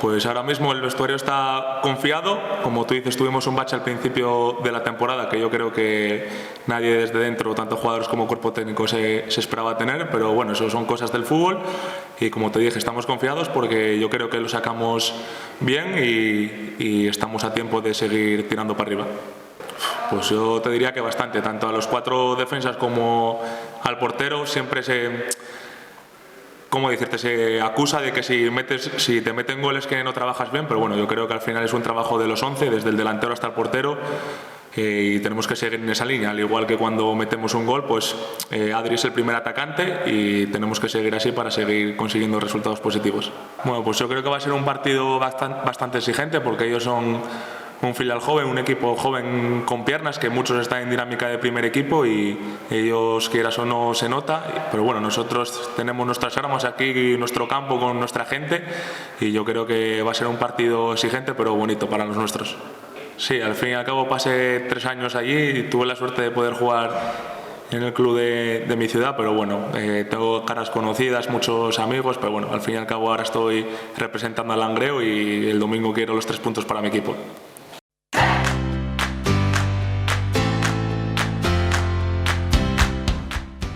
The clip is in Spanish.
Pues ahora mismo el vestuario está confiado. Como tú dices, tuvimos un bache al principio de la temporada que yo creo que nadie desde dentro, tanto jugadores como cuerpo técnico, se esperaba tener, pero bueno, eso son cosas del fútbol y como te dije, estamos confiados porque yo creo que lo sacamos bien y estamos a tiempo de seguir tirando para arriba. Pues yo te diría que bastante, tanto a los 4 defensas como al portero siempre ¿cómo decirte? Se acusa de que si te meten goles que no trabajas bien, pero bueno, yo creo que al final es un trabajo de los 11, desde el delantero hasta el portero, y tenemos que seguir en esa línea, al igual que cuando metemos un gol, pues Adri es el primer atacante y tenemos que seguir así para seguir consiguiendo resultados positivos. Bueno, pues yo creo que va a ser un partido bastante exigente porque ellos son un filial joven, un equipo joven con piernas, que muchos están en dinámica de primer equipo y ellos, quieras o no, se nota, pero bueno, nosotros tenemos nuestras armas aquí, nuestro campo con nuestra gente y yo creo que va a ser un partido exigente pero bonito para los nuestros. Sí, al fin y al cabo pasé 3 años allí y tuve la suerte de poder jugar en el club de mi ciudad, pero bueno, tengo caras conocidas, muchos amigos, pero bueno, al fin y al cabo ahora estoy representando al Langreo y el domingo quiero los 3 puntos para mi equipo.